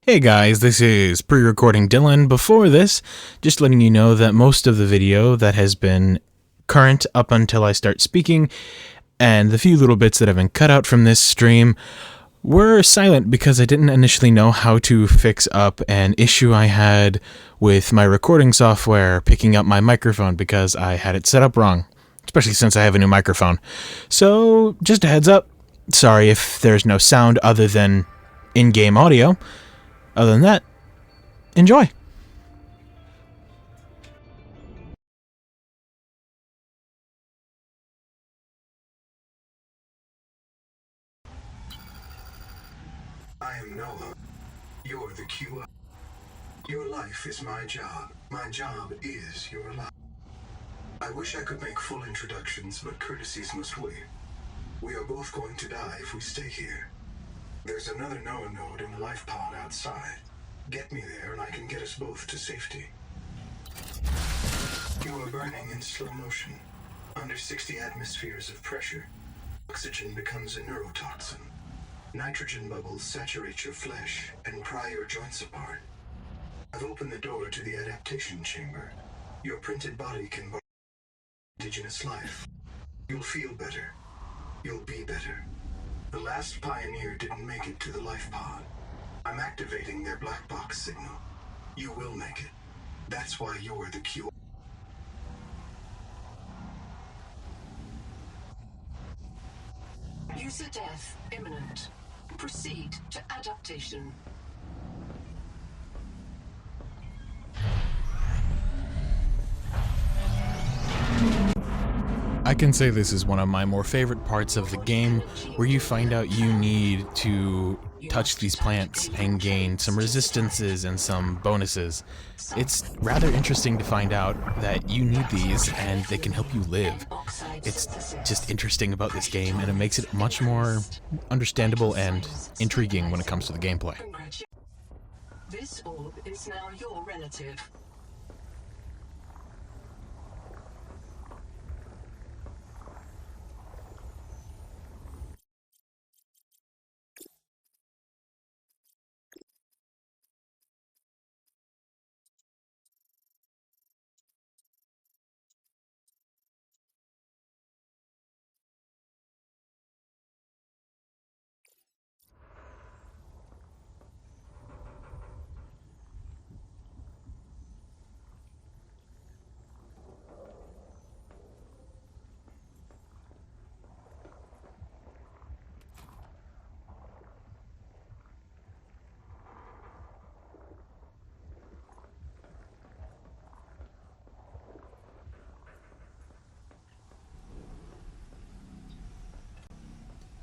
Hey guys, this is pre-recording Dylan. Before this, just letting you know that most of the video that has been current up until I start speaking, and the few little bits that have been cut out from this stream, were silent because I didn't initially know how to fix up an issue I had with my recording software picking up my microphone because I had it set up wrong, especially since I have a new microphone. So, just a heads up, sorry if there's no sound other than in-game audio. Other than that, enjoy. I am Noah. You're the QI. Your life is my job. My job is your life. I wish I could make full introductions, but courtesies must wait. We are both going to die if we stay here. There's another Noah node in the life pod outside. Get me there and I can get us both to safety. You are burning in slow motion. Under 60 atmospheres of pressure, oxygen becomes a neurotoxin. Nitrogen bubbles saturate your flesh and pry your joints apart. I've opened the door to the adaptation chamber. Your printed body can borrow indigenous life. You'll feel better. You'll be better. The last pioneer didn't make it to the life pod. I'm activating their black box signal. You will make it. That's why you're the Q. User death imminent. Proceed to adaptation. I can say this is one of my more favorite parts of the game, where you find out you need to touch these plants and gain some resistances and some bonuses. It's rather interesting to find out that you need these and they can help you live. It's just interesting about this game, and it makes it much more understandable and intriguing when it comes to the gameplay. This orb is now your relative.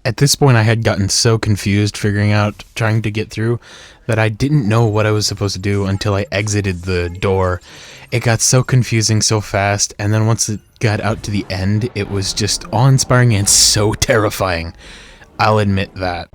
At this point, I had gotten so confused trying to get through, that I didn't know what I was supposed to do until I exited the door. It got so confusing so fast, and then once it got out to the end, it was just awe-inspiring and so terrifying. I'll admit that.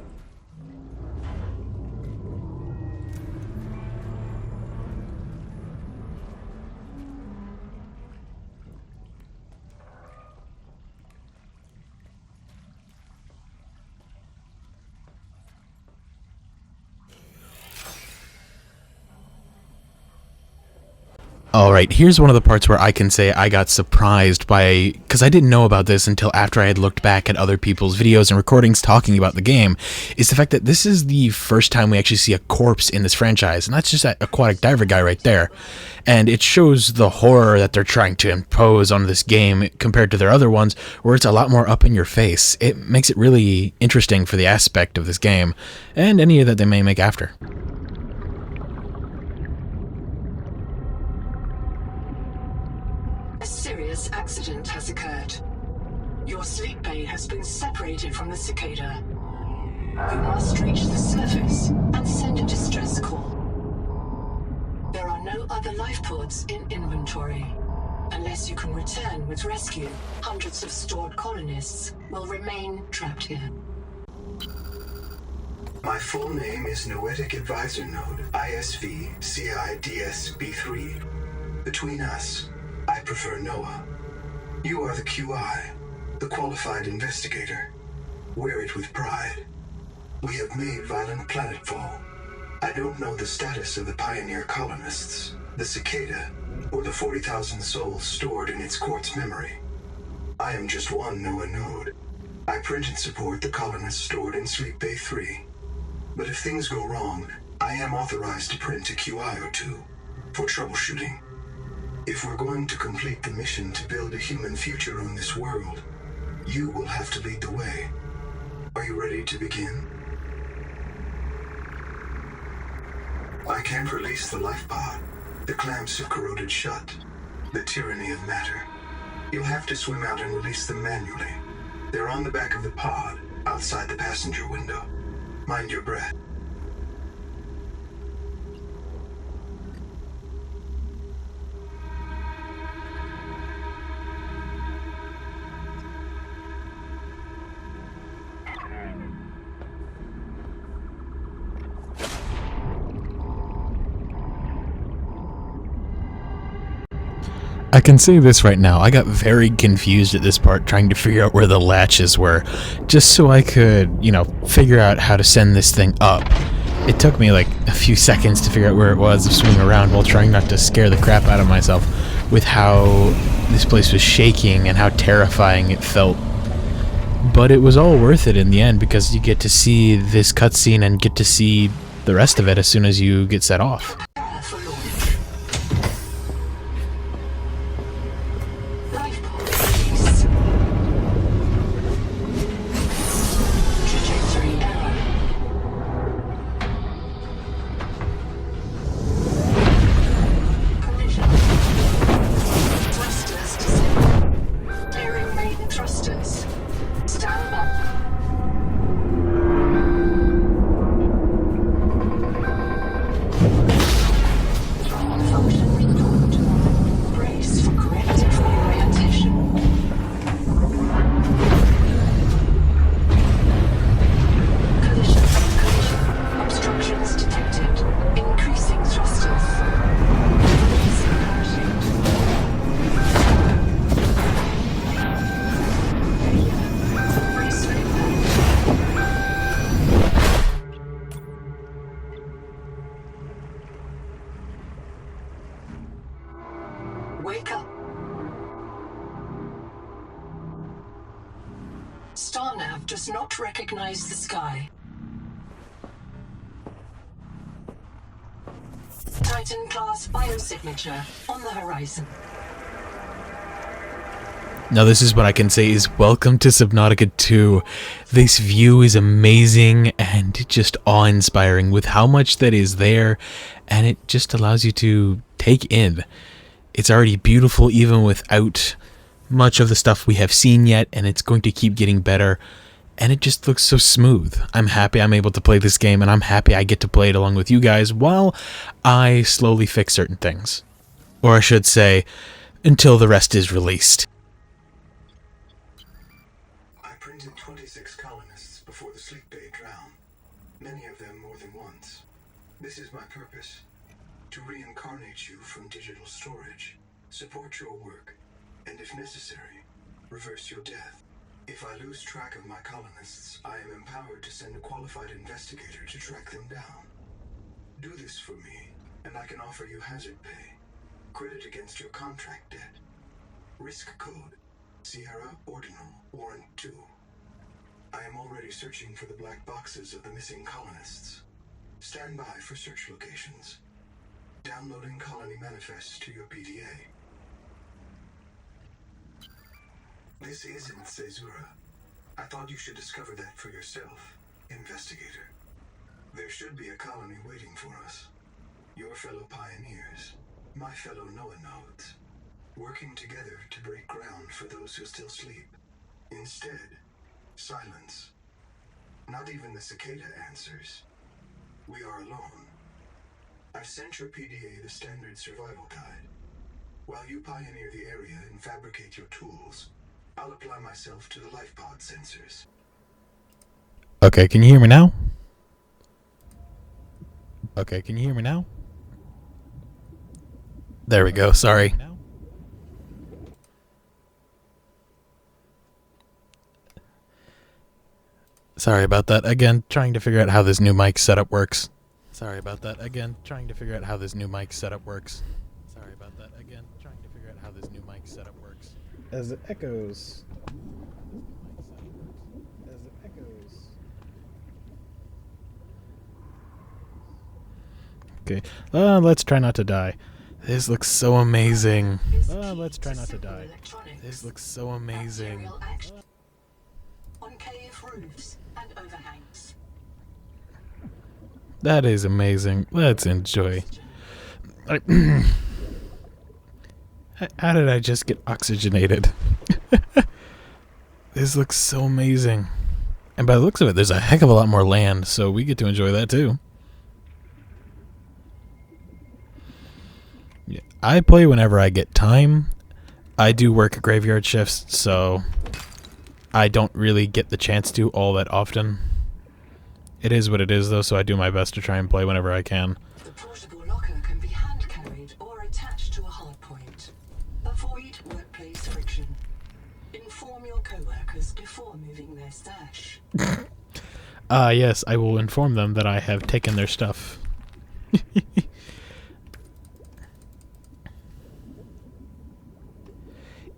Alright, here's one of the parts where I can say I got surprised by, because I didn't know about this until after I had looked back at other people's videos and recordings talking about the game, is the fact that this is the first time we actually see a corpse in this franchise, and that's just that aquatic diver guy right there. And it shows the horror that they're trying to impose on this game compared to their other ones, where it's a lot more up in your face. It makes it really interesting for the aspect of this game, and any that they may make after. A serious accident has occurred. Your sleep bay has been separated from the cicada. You must reach the surface and send a distress call. There are no other life pods in inventory. Unless you can return with rescue, hundreds of stored colonists will remain trapped here. My full name is Noetic Advisor Node, ISV CIDSB3. Between us, I prefer Noah. You are the QI, the qualified investigator. Wear it with pride. We have made violent planetfall. I don't know the status of the pioneer colonists, the cicada, or the 40,000 souls stored in its quartz memory. I am just one NOAA node. I print and support the colonists stored in Sleep Bay 3. But if things go wrong, I am authorized to print a QI or two for troubleshooting. If we're going to complete the mission to build a human future on this world, you will have to lead the way. Are you ready to begin? I can't release the life pod. The clamps have corroded shut. The tyranny of matter. You'll have to swim out and release them manually. They're on the back of the pod, outside the passenger window. Mind your breath. I can say this right now, I got very confused at this part trying to figure out where the latches were, just so I could, figure out how to send this thing up. It took me like a few seconds to figure out where it was, to swing around while trying not to scare the crap out of myself with how this place was shaking and how terrifying it felt. But it was all worth it in the end because you get to see this cutscene and get to see the rest of it as soon as you get set off. Wake up. Starnav does not recognize the sky. Titan-class biosignature on the horizon. Now this is what I can say is welcome to Subnautica 2. This view is amazing and just awe-inspiring with how much that is there, and it just allows you to take in. It's already beautiful even without much of the stuff we have seen yet, and it's going to keep getting better, and it just looks so smooth. I'm happy I'm able to play this game, and I'm happy I get to play it along with you guys while I slowly fix certain things. Or I should say, until the rest is released. I printed 26 colonists before the Sleep Bay drowned, many of them more than once. This is my purpose. To reincarnate you from digital storage, support your work, and if necessary, reverse your death. If I lose track of my colonists, I am empowered to send a qualified investigator to track them down. Do this for me, and I can offer you hazard pay, credit against your contract debt. Risk code, Sierra Ordinal Warrant 2. I am already searching for the black boxes of the missing colonists. Stand by for search locations. Downloading colony manifests to your PDA. This isn't Caesura. I thought you should discover that for yourself, investigator. There should be a colony waiting for us. Your fellow pioneers, my fellow NOAA nodes, working together to break ground for those who still sleep. Instead, silence. Not even the cicada answers. We are alone. I've sent your PDA the standard survival guide. While you pioneer the area and fabricate your tools, I'll apply myself to the life pod sensors. Okay, can you hear me now? Okay, can you hear me now? There we go, sorry. Sorry about that. Again, trying to figure out how this new mic setup works. Sorry about that. Again, trying to figure out how this new mic setup works. Sorry about that. Again, trying to figure out how this new mic setup works. As it echoes. As it echoes. Okay. Let's try not to die. This looks so amazing. Let's try not to die. This looks so amazing. On cave roofs and overhangs. That is amazing. Let's enjoy. How did I just get oxygenated? This looks so amazing. And by the looks of it, there's a heck of a lot more land, so we get to enjoy that too. Yeah, I play whenever I get time. I do work graveyard shifts, so I don't really get the chance to all that often. It is what it is, though, so I do my best to try and play whenever I can. The portable locker can be hand-carried or attached to a hardpoint. Avoid workplace friction. Inform your co-workers before moving their stash. Yes, I will inform them that I have taken their stuff.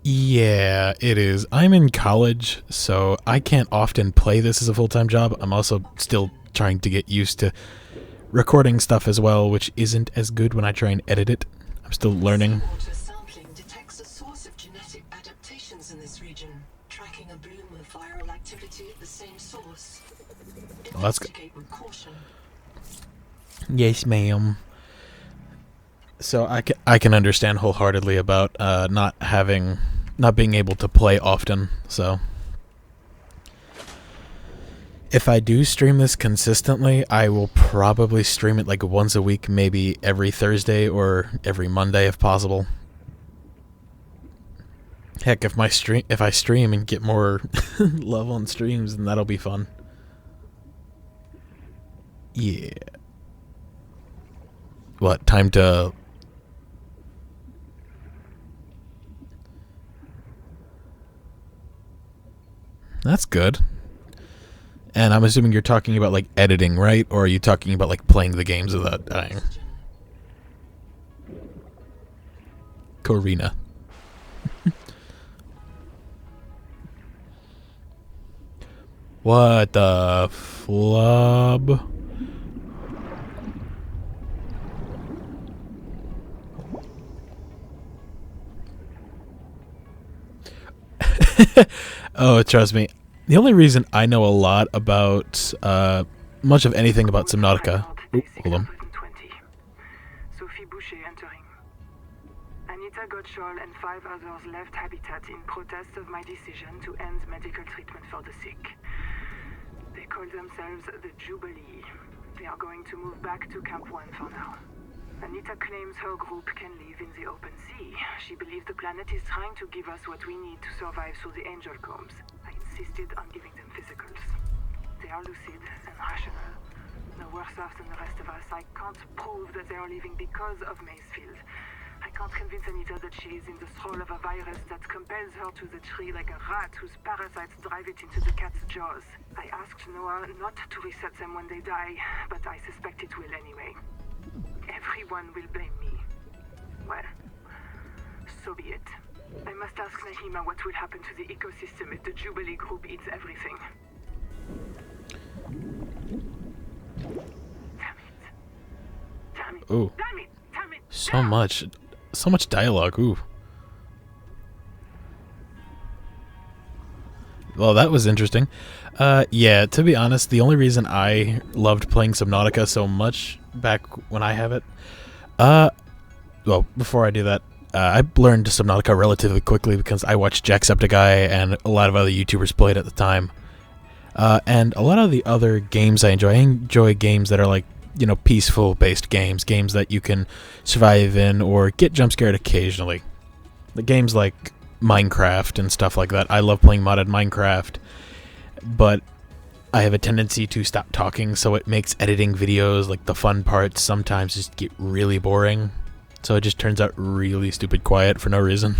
Yeah, it is. I'm in college, so I can't often play this as a full-time job. I'm also still trying to get used to recording stuff as well, which isn't as good when I try and edit it. I'm still learning. Seawater sampling detects a source of genetic adaptations in this region, tracking a bloom of viral activity at the same source. Well, that's good. Investigate with caution. Yes, ma'am. So I can understand wholeheartedly about not being able to play often. So if I do stream this consistently, I will probably stream it like once a week, maybe every Thursday or every Monday if possible. Heck, if I stream and get more love on streams, then that'll be fun. Yeah. What, time to... That's good. And I'm assuming you're talking about, like, editing, right? Or are you talking about, like, playing the games without dying? Corina. What the flub? Oh, trust me. The only reason I know a lot about much of anything about Subnautica. Ooh, hold on. Sophie Boucher entering. Anita Gottschall and 5 others left Habitat in protest of my decision to end medical treatment for the sick. They call themselves the Jubilee. They are going to move back to Camp 1 for now. Anita claims her group can live in the open sea. She believes the planet is trying to give us what we need to survive through the angel combs. I insisted on giving them physicals. They are lucid and rational. No worse off than the rest of us. I can't prove that they are leaving because of Macefield. I can't convince Anita that she is in the thrall of a virus that compels her to the tree like a rat whose parasites drive it into the cat's jaws. I asked Noah not to reset them when they die, but I suspect it will anyway. Everyone will blame me. Well, so be it. I must ask Nahima what will happen to the ecosystem if the Jubilee group eats everything. Damn it. Damn it. Ooh. Damn it. Damn it. So much dialogue. Ooh. Well, that was interesting. Yeah, to be honest, the only reason I loved playing Subnautica so much back when I have it, well, before I do that, I learned Subnautica relatively quickly because I watched Jacksepticeye and a lot of other YouTubers played at the time. And a lot of the other games I enjoy games that are like, you know, peaceful-based games, games that you can survive in or get jump-scared occasionally. The games like Minecraft and stuff like that. I love playing modded Minecraft, but I have a tendency to stop talking, so it makes editing videos, like the fun parts, sometimes just get really boring. So it just turns out really stupid quiet for no reason.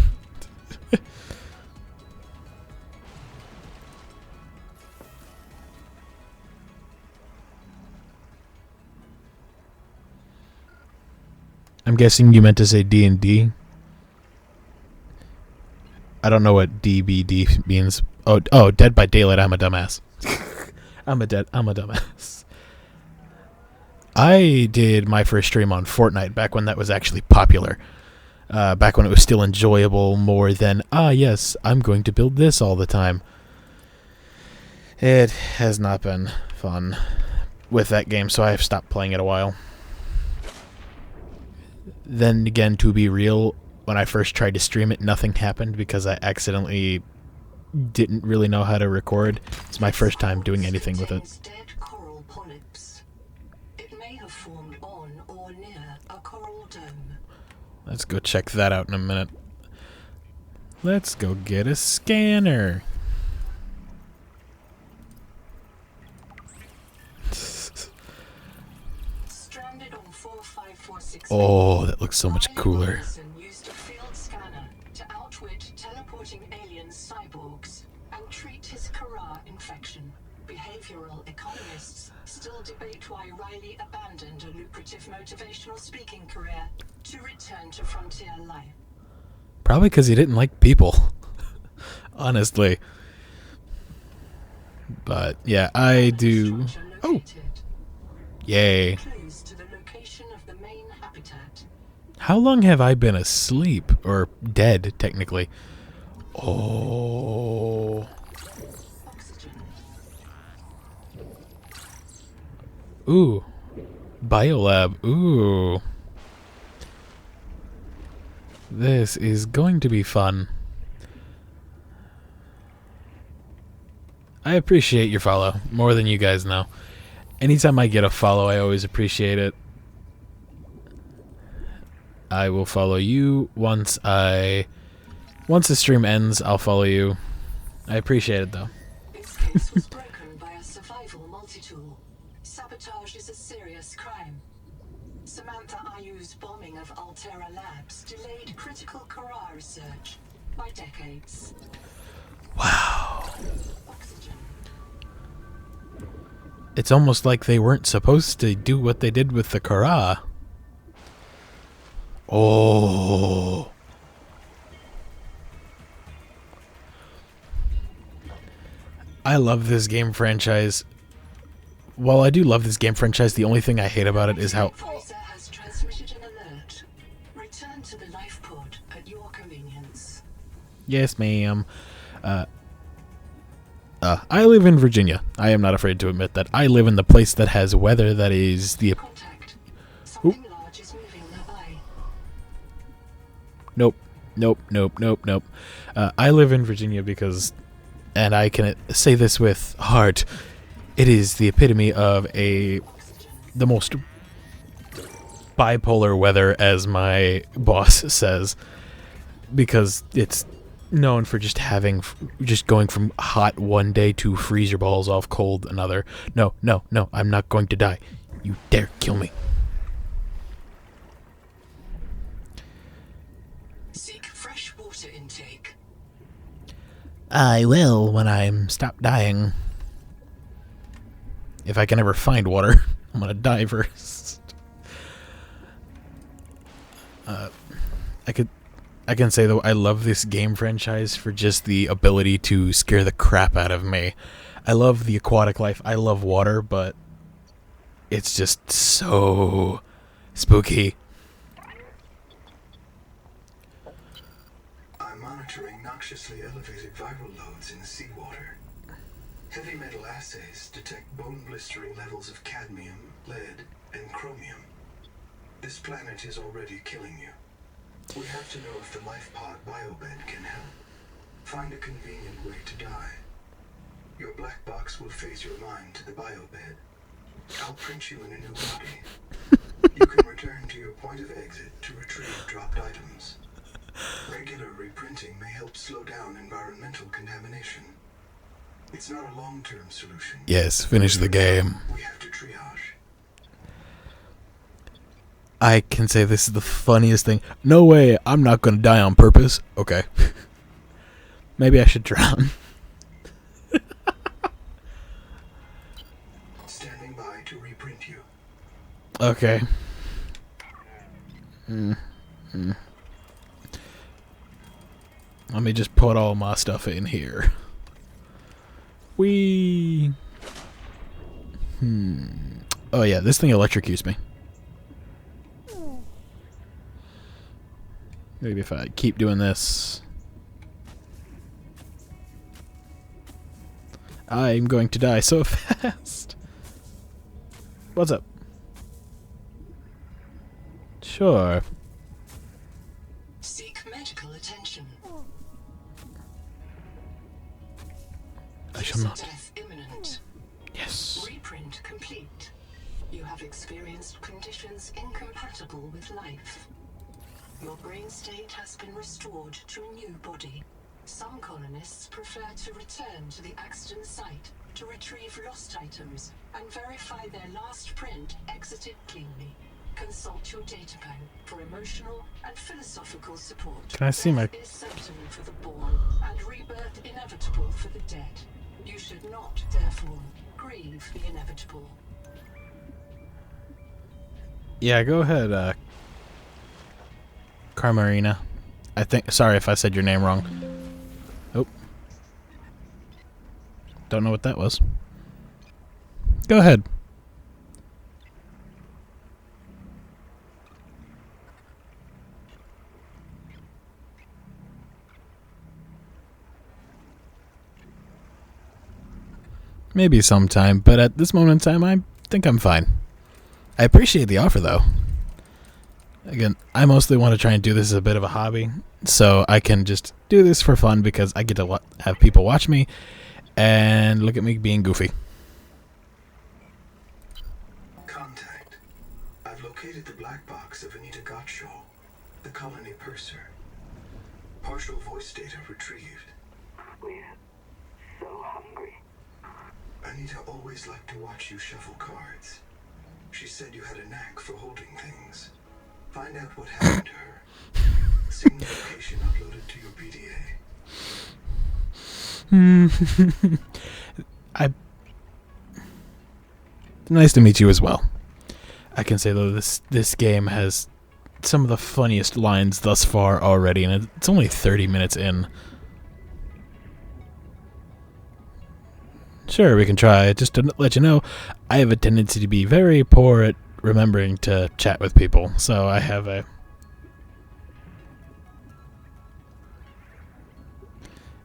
I'm guessing you meant to say D&D. I don't know what DBD means. Oh, Dead by Daylight. I'm a dumbass. I'm a dumbass. I did my first stream on Fortnite back when that was actually popular. Back when it was still enjoyable more than, yes, I'm going to build this all the time. It has not been fun with that game, so I have stopped playing it a while. Then again, to be real, when I first tried to stream it, nothing happened because I accidentally didn't really know how to record. It's my first time doing anything with it. Dead coral polyps. It may have formed on or near a coral dome. Let's go check that out in a minute. Let's go get a scanner. Stranded on 4546. Oh, that looks so much cooler. Used a field scanner to outwit teleporting alien cyborgs and treat his Kara infection. Behavioral economists still debate why Riley abandoned a lucrative motivational speaking career to return to frontier life. Probably because he didn't like people. Honestly. But, yeah, I do... Oh! Yay. Clues to the location of the main habitat. How long have I been asleep? Or dead, technically. Oh. Oxygen. Ooh. Biolab. Ooh. This is going to be fun. I appreciate your follow more than you guys know. Anytime I get a follow, I always appreciate it. I will follow you once the stream ends. I'll follow you. I appreciate it though. This case was broken by a survival multi-tool. Sabotage is a serious crime. Samantha Ayu's bombing of Altera Labs delayed critical Kara research by decades. Wow. Oxygen. It's almost like they weren't supposed to do what they did with the Kara. Oh. I love this game franchise. While I do love this game franchise, the only thing I hate about it is how... Advisor has transmitted an alert. Return to the life pod at your convenience. Yes, ma'am. I live in Virginia. I am not afraid to admit that. I live in the place that has weather that is the... Contact. Something large is moving nearby. Nope. I live in Virginia because, and I can say this with heart, it is the epitome of the most bipolar weather, as my boss says, because it's known for just going from hot one day to freeze your balls off cold another. No, I'm not going to die. You dare kill me. Seek fresh water intake. I will when I'm stopped dying. If I can ever find water, I'm gonna die first. I can say though, I love this game franchise for just the ability to scare the crap out of me. I love the aquatic life. I love water, but it's just so spooky. I'm monitoring noxiously elevated viral loads in the seawater. Heavy metal assays detect bone-blistering levels of cadmium, lead, and chromium. This planet is already killing you. We have to know if the life pod biobed can help. Find a convenient way to die. Your black box will phase your mind to the biobed. I'll print you in a new body. You can return to your point of exit to retrieve dropped items. Regular reprinting may help slow down environmental contamination. It's not a long-term solution. Yes, finish the game. We have to triage. I can say this is the funniest thing. No way, I'm not gonna die on purpose. Okay. Maybe I should drown. Standing by to reprint you. Okay. Let me just put all my stuff in here. Whee! Oh yeah, this thing electrocutes me. Maybe if I keep doing this... I'm going to die so fast. What's up? Sure. Seek medical attention. I shall not. Death imminent. Yes. Reprint complete. You have experienced conditions incompatible with life. Your brain state has been restored to a new body. Some colonists prefer to return to the accident site to retrieve lost items and verify their last print exited cleanly. Consult your data bank for emotional and philosophical support. Can I see my... Death is certain for the born and rebirth inevitable for the dead. You should not, therefore, grieve the inevitable. Yeah, go ahead, Carmarina. I think... Sorry if I said your name wrong. Oh. Don't know what that was. Go ahead. Maybe sometime, but at this moment in time, I think I'm fine. I appreciate the offer, though. Again, I mostly want to try and do this as a bit of a hobby, so I can just do this for fun because I get to have people watch me and look at me being goofy. Contact. I've located the black box of Anita Gottschall, the colony purser. Partial voice data retrieved. We're so hungry. Anita always liked to watch you shuffle cards. She said you had a knack for holding things. Find out what happened to her. See the location uploaded to your PDA. Nice to meet you as well. I can say though this game has some of the funniest lines thus far already, and it's only 30 minutes in. Sure, we can try. Just to let you know, I have a tendency to be very poor at remembering to chat with people, so I have a...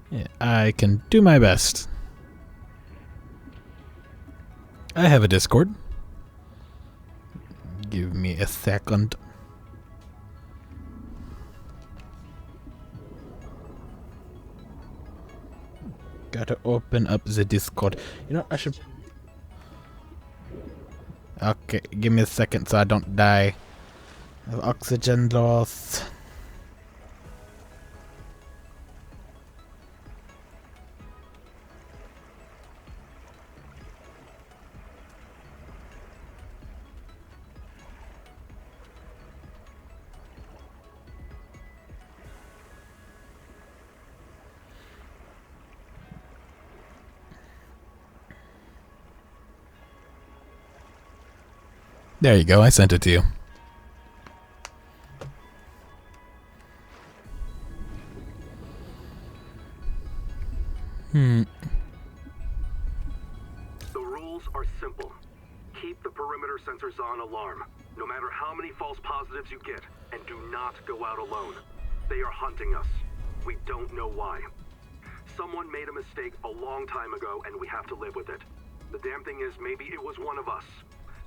Yeah, I can do my best. I have a Discord. Give me a second. Gotta open up the Discord. You know, I should... Okay, give me a second so I don't die of oxygen loss. There you go, I sent it to you. The rules are simple. Keep the perimeter sensors on alarm, no matter how many false positives you get, and do not go out alone. They are hunting us. We don't know why. Someone made a mistake a long time ago, and we have to live with it. The damn thing is, maybe it was one of us.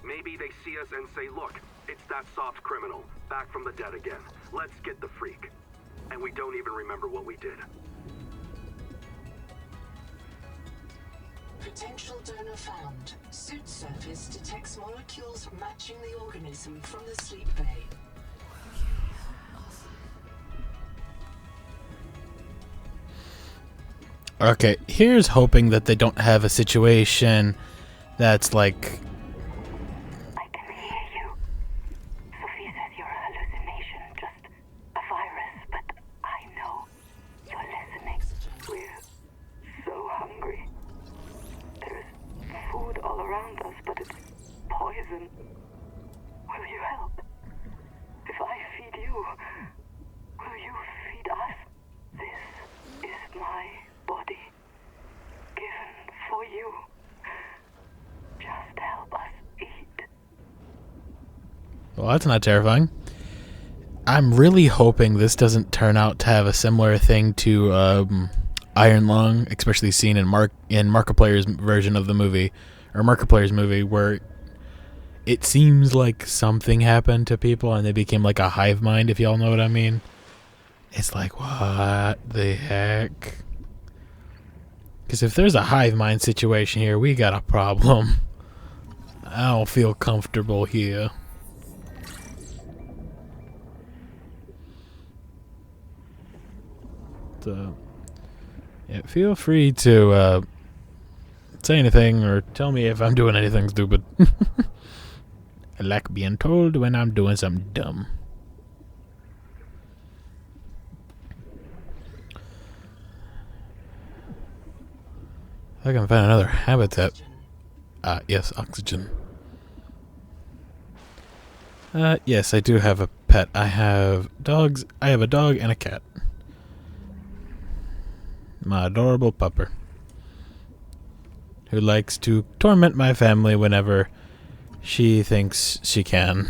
Maybe they see us and say, look, it's that soft criminal, back from the dead again. Let's get the freak. And we don't even remember what we did. Potential donor found. Suit surface detects molecules matching the organism from the sleep bay. Okay, here's hoping that they don't have a situation that's like... I can hear you. Sophie says you're a hallucination, just a virus, but I know you're listening. We're so hungry. There's food all around us, but it's poison. Will you help? If I feed Well, that's not terrifying. I'm really hoping this doesn't turn out to have a similar thing to Iron Lung, especially seen in Markiplier's version of the movie, or Markiplier's movie, where it seems like something happened to people and they became like a hive mind, if y'all know what I mean. It's like, what the heck? Because if there's a hive mind situation here, we got a problem. I don't feel comfortable here. So, yeah, feel free to say anything or tell me if I'm doing anything stupid. I like being told when I'm doing something dumb. I can find another habitat. Yes, oxygen. Yes, I do have a pet. I have dogs. I have a dog and a cat. My adorable pupper, who likes to torment my family whenever she thinks she can.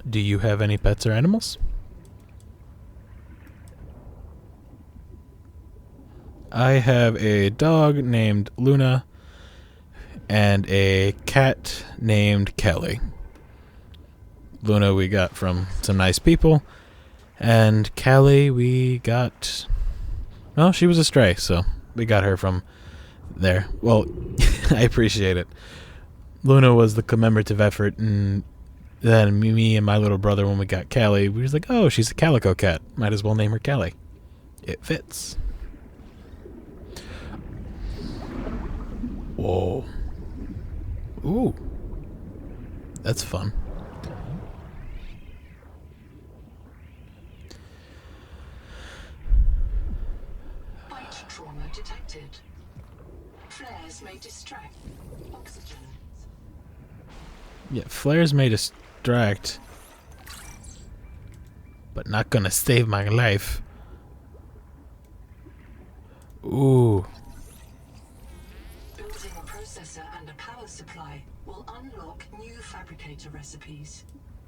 Do you have any pets or animals? I have a dog named Luna and a cat named Kelly. Luna we got from some nice people, and Callie we got... Well, she was a stray, so we got her from there. Well, I appreciate it. Luna was the commemorative effort, and then me and my little brother, when we got Callie, we was like, oh, she's a calico cat. Might as well name her Callie. It fits. Whoa. Ooh. That's fun. Trauma detected. Flares may distract. Oxygen. Yeah, flares may distract, but not gonna save my life. Ooh. Building a processor and a power supply will unlock new fabricator recipes,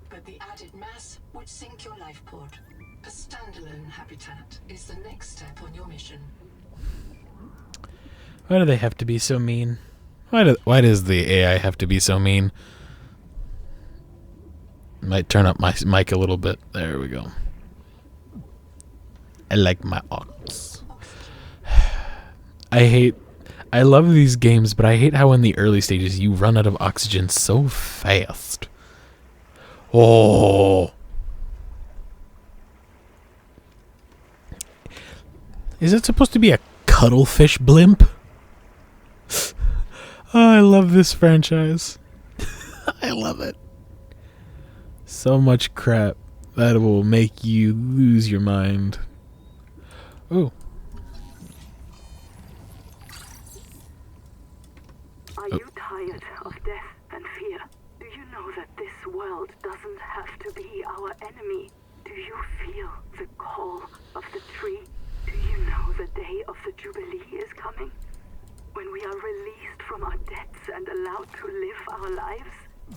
but the added mass would sink your life pod. A standalone habitat is the next step on your mission. Why do they have to be so mean? Why does the AI have to be so mean? Might turn up my mic a little bit. There we go. I like my ox. I love these games, but I hate how in the early stages you run out of oxygen so fast. Oh. Is it supposed to be a cuttlefish blimp? Oh, I love this franchise. I love it. So much crap that will make you lose your mind. Ooh. Are you tired of death and fear? Do you know that this world doesn't have to be our enemy? Do you feel the call of the tree? Do you know the day of the Jubilee is coming? When we are released from our debts and allowed to live our lives?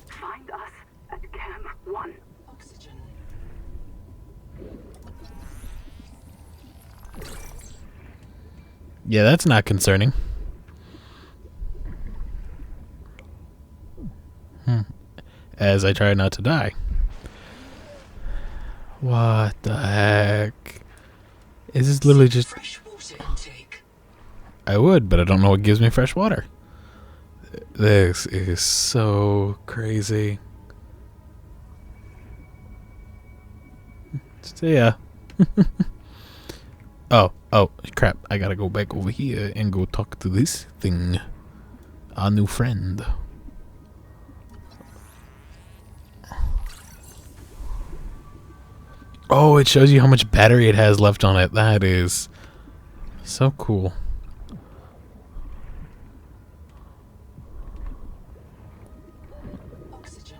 Find us at Camp 1. Oxygen. Yeah, that's not concerning. As I try not to die. What the heck? Is this literally just... Fresh water intake. I would, but I don't know what gives me fresh water. This is so crazy. See ya. Oh, crap. I gotta go back over here and go talk to this thing. Our new friend. Oh, it shows you how much battery it has left on it. That is so cool. Oxygen.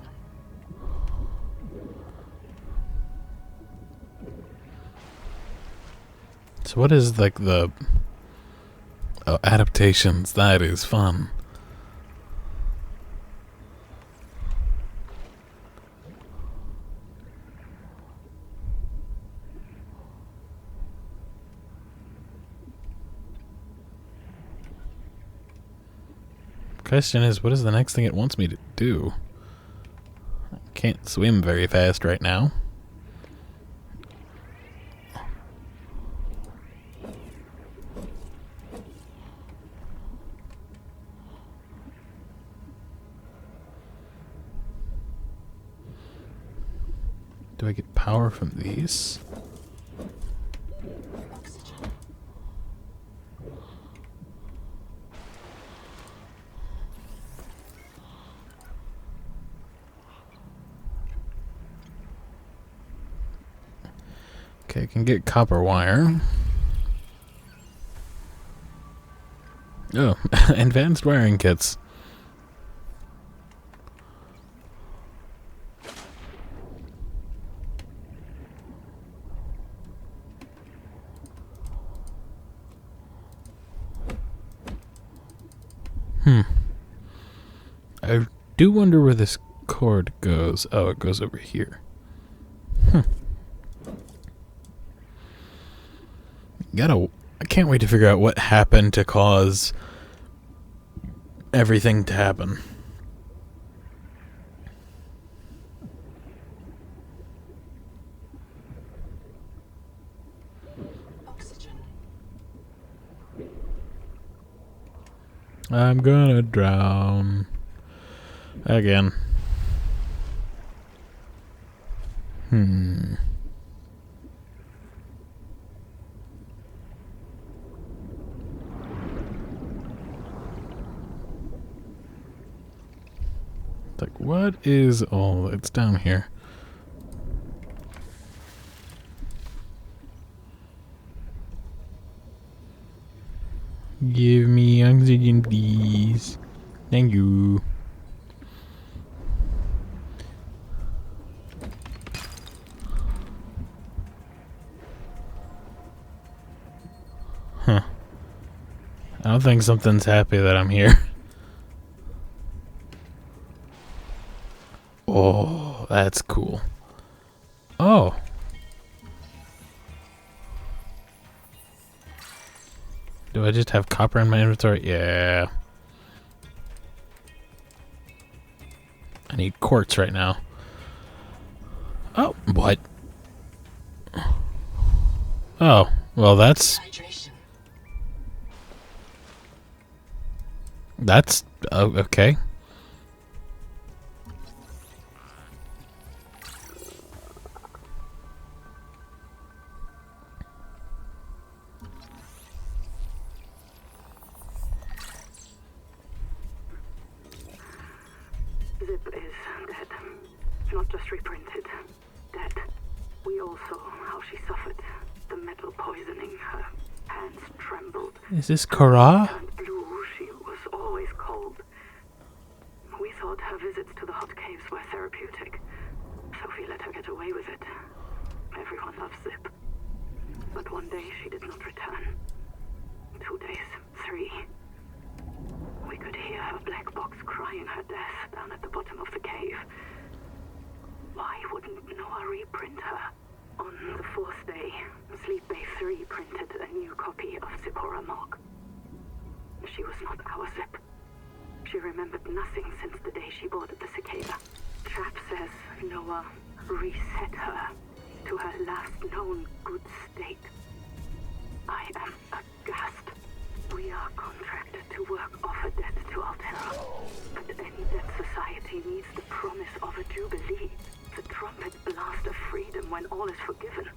So what is like the... Oh, adaptations. That is fun. Question is, what is the next thing it wants me to do? I can't swim very fast right now. Do I get power from these? Okay, I can get copper wire. Oh, advanced wiring kits. I do wonder where this cord goes. Oh, it goes over here. I can't wait to figure out what happened to cause everything to happen. Oxygen. I'm gonna drown. Again. Like, what is all? It's down here. Give me oxygen, please. Thank you. Huh. I don't think something's happy that I'm here. Oh, that's cool. Oh. Do I just have copper in my inventory? Yeah. I need quartz right now. Oh, what? Oh, well that's... Hydration. That's... okay. Zip is dead. Not just reprinted. Dead. We all saw how she suffered. The metal poisoning. Her hands trembled. Is this Kara? Turned blue. She was always cold. We thought her visits to the hot caves were therapeutic. Sophie let her get away with it. Everyone loves Zip. But one day she did not return. 2 days. 3. We could hear her black box crying her death down at the bottom of the cave. Why wouldn't Noah reprint her? On the 4th day, Sleep Bay 3 printed a new copy of Zipporah Mog. She was not our Zip. She remembered nothing since the day she boarded the Cicada. Trap says Noah reset her to her last known good state. I am aghast. We are contracted to work off a debt to Altera. But any debt society needs the promise of a jubilee. The trumpet blast of freedom when all is forgiven.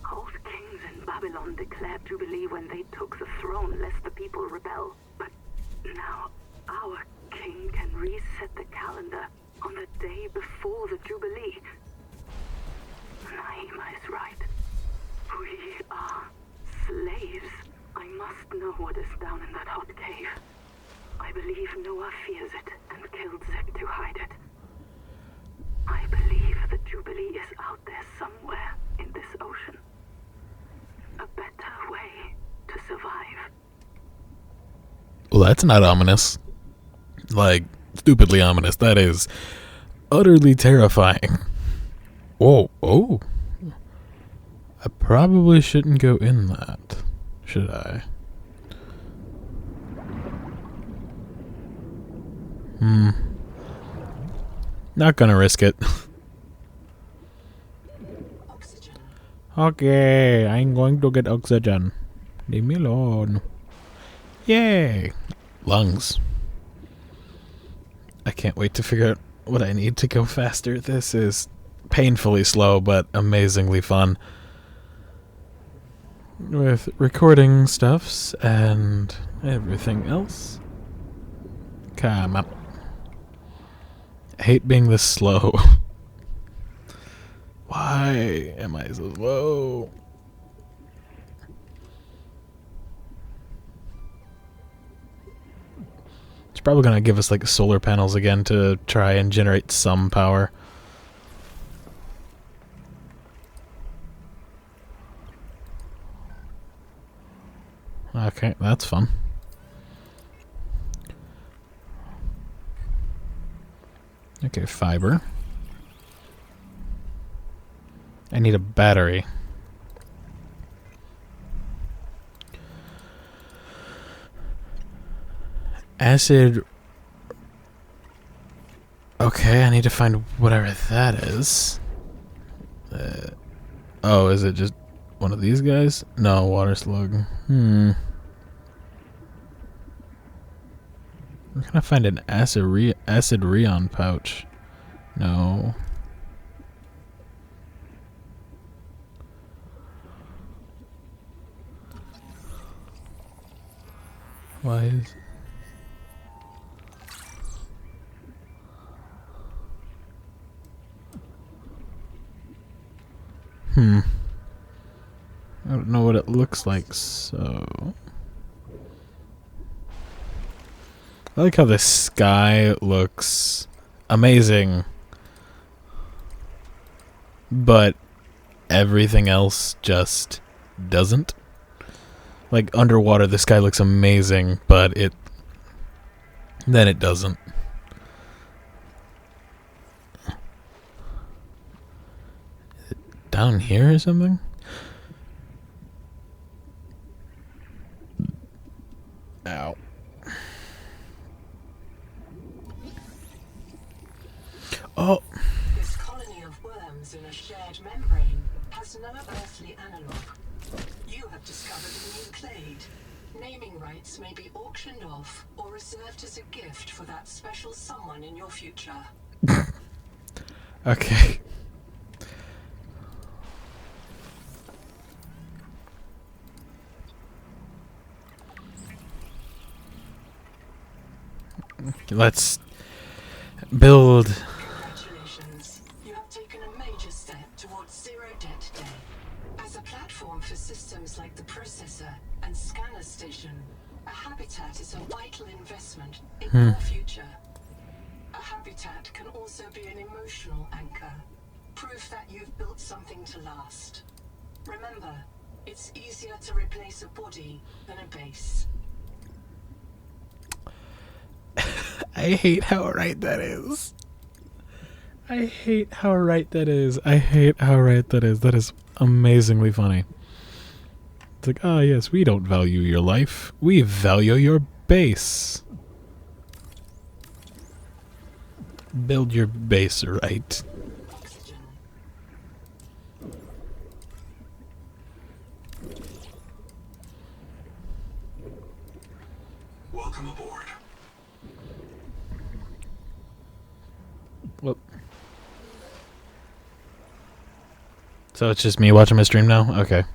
Old kings in Babylon declared jubilee when they took the throne lest the people rebel. But now our king can reset the calendar on the day before the jubilee. Naima is right. We are slaves. I must know what is down in that hot cave. I believe Noah fears it and killed Zip to hide it. I believe the Jubilee is out there somewhere in this ocean. A better way to survive. that's not ominous. Like, stupidly ominous. That is utterly terrifying. Whoa, oh. I probably shouldn't go in that, should I? Not gonna risk it. Oxygen. Okay, I'm going to get oxygen. Leave me alone. Yay! Lungs. I can't wait to figure out what I need to go faster. This is painfully slow, but amazingly fun. With recording stuffs and everything else. Come on. I hate being this slow. Why am I so slow? It's probably gonna give us like solar panels again to try and generate some power. Okay, that's fun. Okay, fiber. I need a battery. Acid. Okay, I need to find whatever that is. Oh, is it just one of these guys? No, water slug. I'm gonna find an acid rheon pouch. No. Why is... I don't know what it looks like, so... I like how the sky looks amazing, but everything else just doesn't. Like underwater, the sky looks amazing, but then it doesn't. Is it down here or something? Ow. Oh. This colony of worms in a shared membrane has no earthly analog. You have discovered a new clade. Naming rights may be auctioned off or reserved as a gift for that special someone in your future. Okay. Let's build. Congratulations. You have taken a major step towards zero debt today. As a platform for systems like the processor and scanner station, a habitat is a vital investment in your future. A habitat can also be an emotional anchor, proof that you've built something to last. Remember, it's easier to replace a body than a base. I hate how right that is. I hate how right that is. I hate how right that is. That is amazingly funny. It's like, ah, yes, we don't value your life. We value your base. Build your base right. Oxygen. Welcome aboard. Whoop. So it's just me watching my stream now? Okay.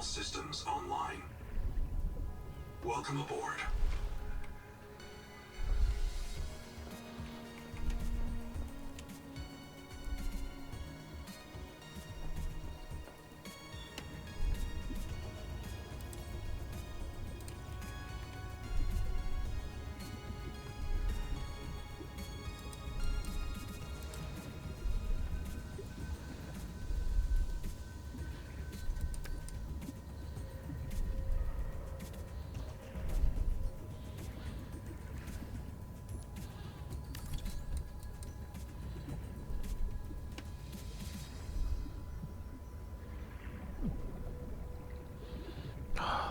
systems online. Welcome aboard.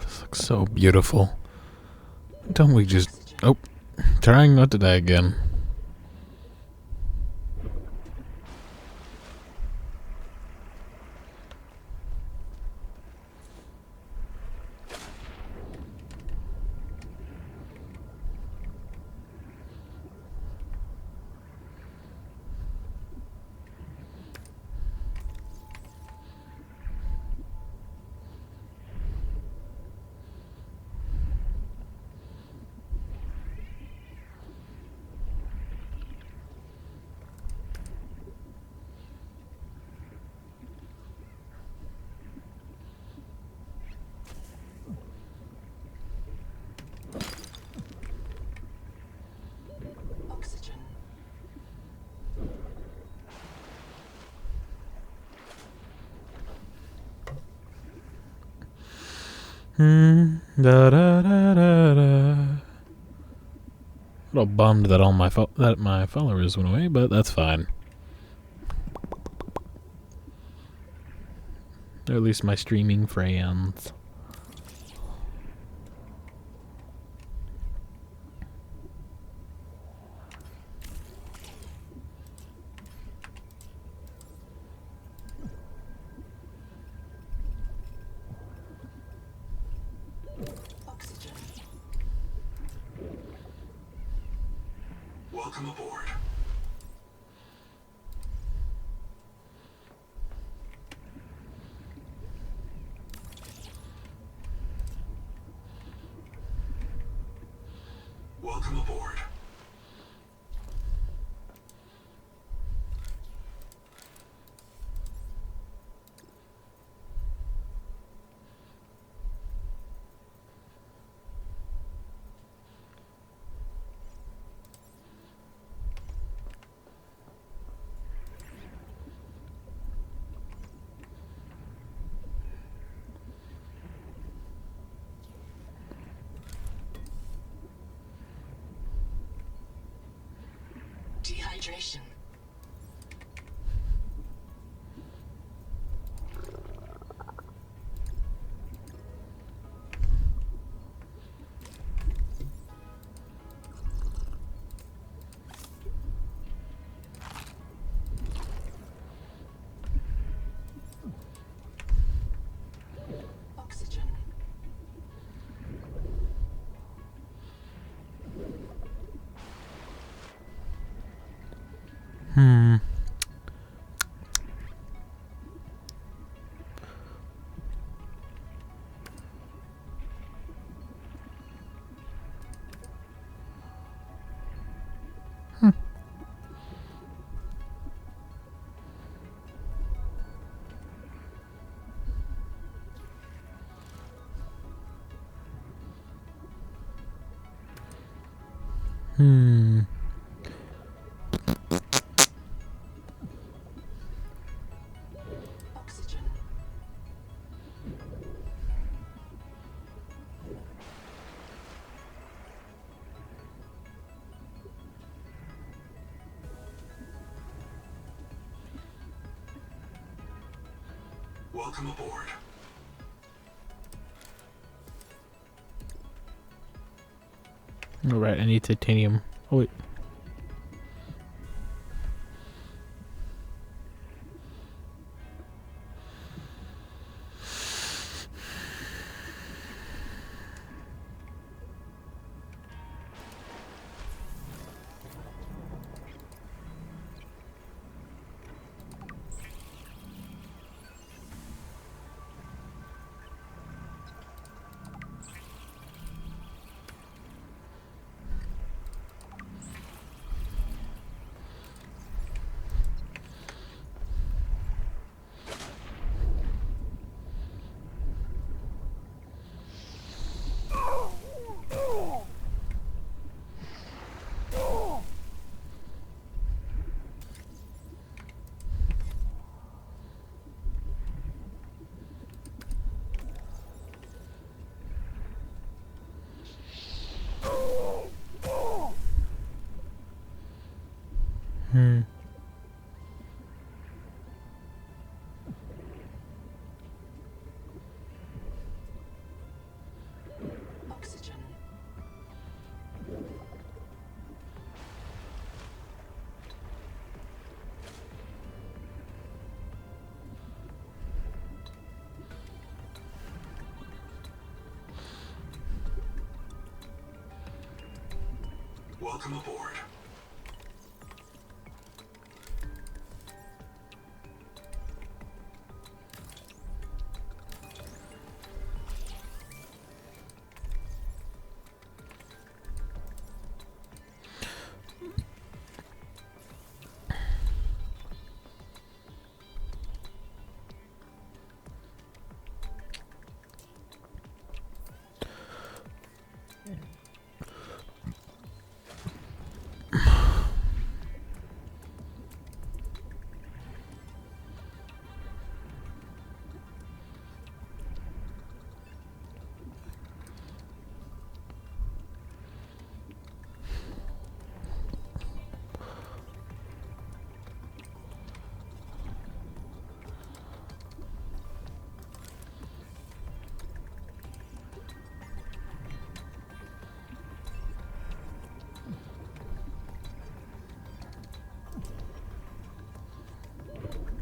This looks so beautiful. Don't we just... Oh, trying not to die again. Oxygen. Da da da da da. A little bummed that all my followers went away, but that's fine. Or at least my streaming friends. Oxygen. Welcome aboard. Welcome aboard. Dehydration. Oxygen. Hmm. Hmm. Oxygen. Welcome aboard. Alright, I need titanium. Oh wait. Welcome aboard.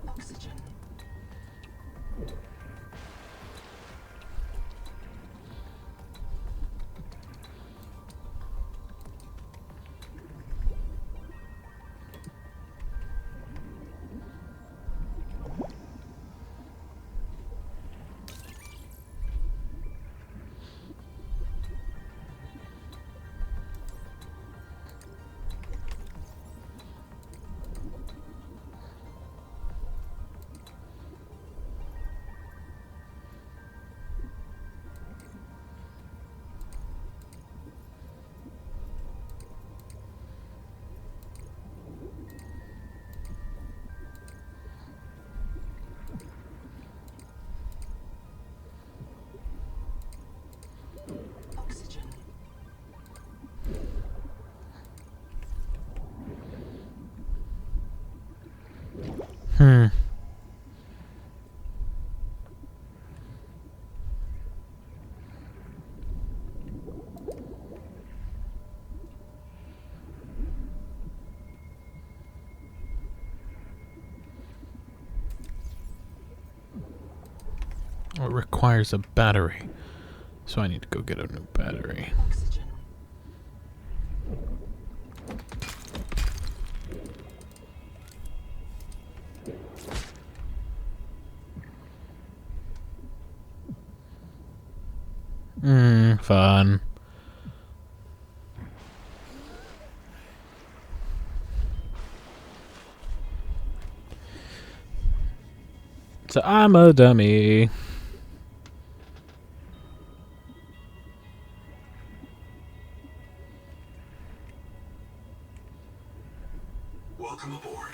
Oxygen. Oxygen. It requires a battery, so I need to go get a new battery. Oxygen. Fun. So I'm a dummy. Welcome aboard.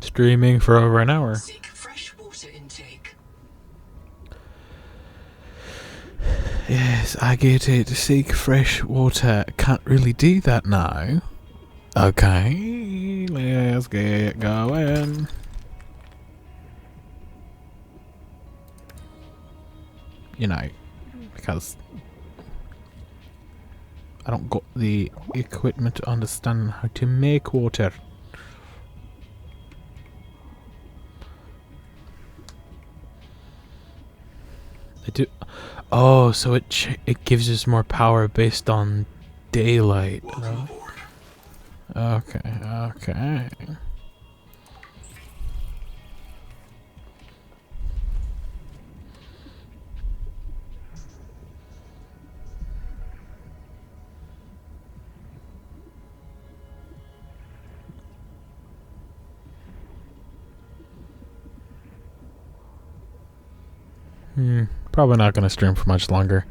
Streaming for over an hour. Seek fresh water intake. Yes, I get it. Seek fresh water. Can't really do that now. Okay, let's get going. You know, because I don't got the equipment to understand how to make water. I do. Oh, so it gives us more power based on daylight. Welcome Right? aboard. Okay, okay. Probably not going to stream for much longer.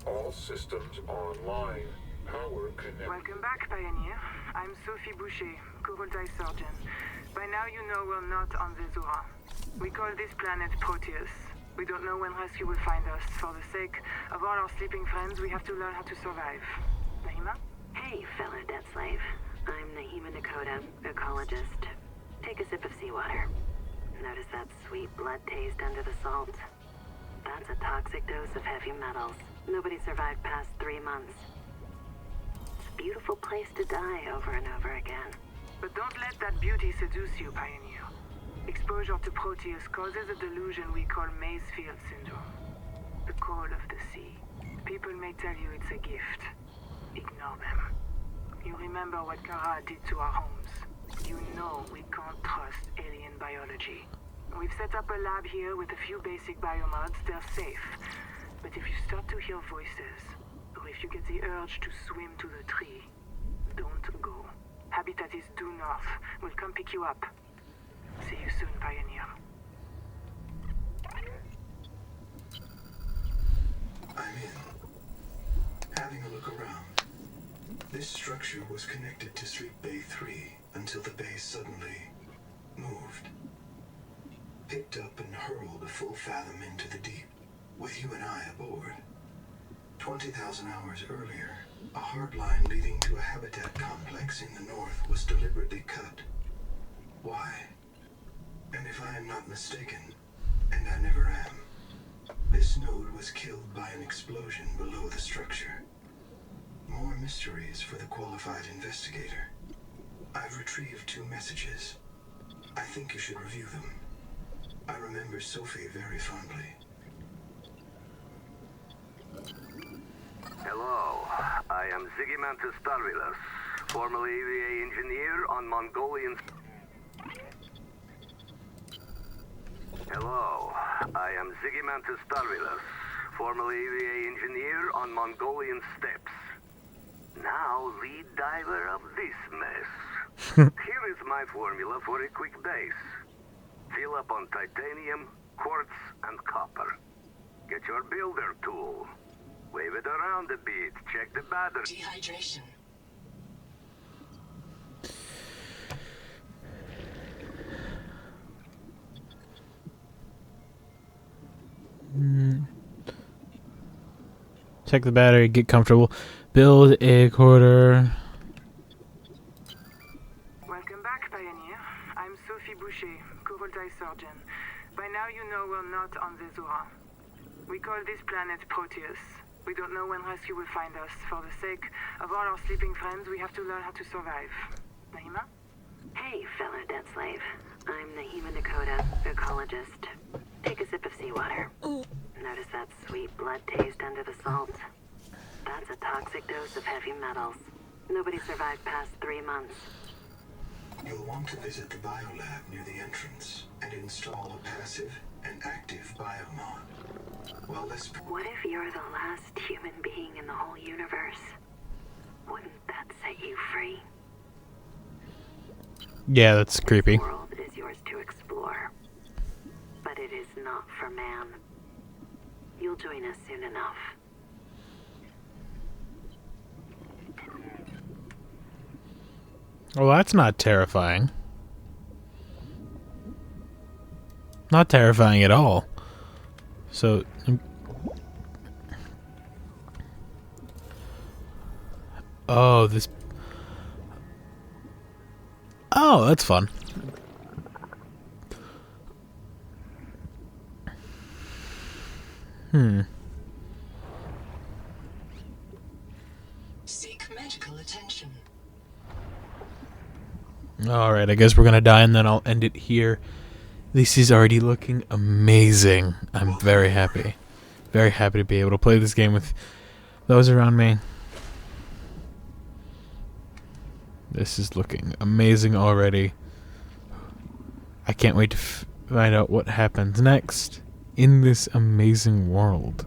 All systems online. Power connected. Welcome back, Pioneer. I'm Sophie Boucher, Cobaltite Surgeon. By now you know we're not on Vezura. We call this planet Proteus. We don't know when rescue will find us. For the sake of all our sleeping friends, we have to learn how to survive. Nahima? Hey, fellow debt slave. I'm Nahima Nakota, ecologist. Take a sip of seawater. Notice that sweet blood taste under the salt? That's a toxic dose of heavy metals. Nobody survived past 3 months. It's a beautiful place to die over and over again. But don't let that beauty seduce you, Pioneer. Exposure to Proteus causes a delusion we call Mazefield syndrome. The call of the sea. People may tell you it's a gift. Ignore them. You remember what Kara did to our homes. You know we can't trust alien biology. We've set up a lab here with a few basic biomods. They're safe. But if you start to hear voices, or if you get the urge to swim to the tree, don't go. Habitat is due north. We'll come pick you up. See you soon, Pioneer. I'm in. Having a look around. This structure was connected to Street Bay 3 until the bay suddenly moved. Picked up and hurled a full fathom into the deep, with you and I aboard. 20,000 hours earlier, a hard line leading to a habitat complex in the north was deliberately cut. Why? And if I am not mistaken, and I never am, this node was killed by an explosion below the structure. More mysteries for the qualified investigator. I've retrieved 2 messages. I think you should review them. I remember Sophie very fondly. Hello, I am Zigimantus Starvilus, formerly EVA engineer on Mongolian... Hello, I am Zigimantus Starvilus, formerly EVA engineer on Mongolian steppes. Now lead diver of this mess. Here is my formula for a quick base. Fill up on titanium, quartz, and copper. Get your builder tool. Wave it around a bit. Check the battery. Dehydration. Check the battery, get comfortable. Build a quarter. Welcome back, Pioneer. I'm Sophie Boucher, Covoltai surgeon. By now you know we're not on the Zora. We call this planet Proteus. We don't know when rescue will find us. For the sake of all our sleeping friends, we have to learn how to survive. Naima? Hey, fellow dead slave. I'm Naima Nakota, ecologist. Take a sip of seawater. Notice that sweet blood taste under the salt? That's a toxic dose of heavy metals. Nobody survived past 3 months. You'll want to visit the biolab near the entrance and install a passive and active biomod. Well, What if you're the last human being in the whole universe? Wouldn't that set you free? Yeah, that's creepy. The world is yours to explore, but it is not for man. You'll join us soon enough. Well, that's not terrifying. Not terrifying at all. So... Oh, this... Oh, that's fun. Seek medical attention. Alright, I guess we're gonna die and then I'll end it here. This is already looking amazing. I'm very happy. Very happy to be able to play this game with those around me. This is looking amazing already. I can't wait to find out what happens next in this amazing world.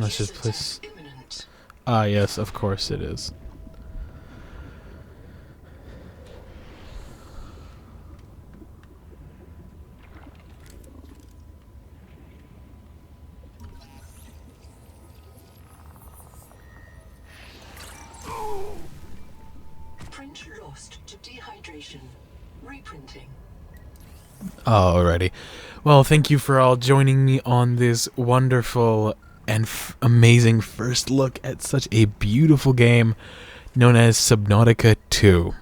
Let's just place... Imminent. Ah, yes, of course it is. Printer operation. Reprinting. Alrighty. Well, thank you for all joining me on this wonderful and amazing first look at such a beautiful game known as Subnautica 2.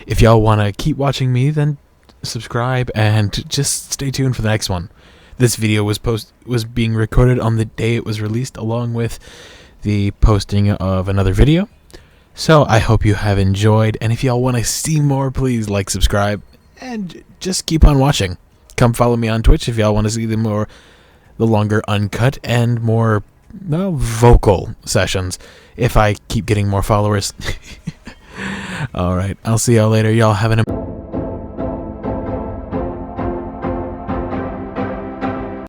If y'all want to keep watching me, then subscribe and just stay tuned for the next one. This video was being recorded on the day it was released, along with the posting of another video. So I hope you have enjoyed, and if y'all want to see more, please like, subscribe, and just keep on watching. Come follow me on Twitch if y'all want to see the longer uncut and more vocal sessions, if I keep getting more followers. Alright, I'll see y'all later. Y'all have an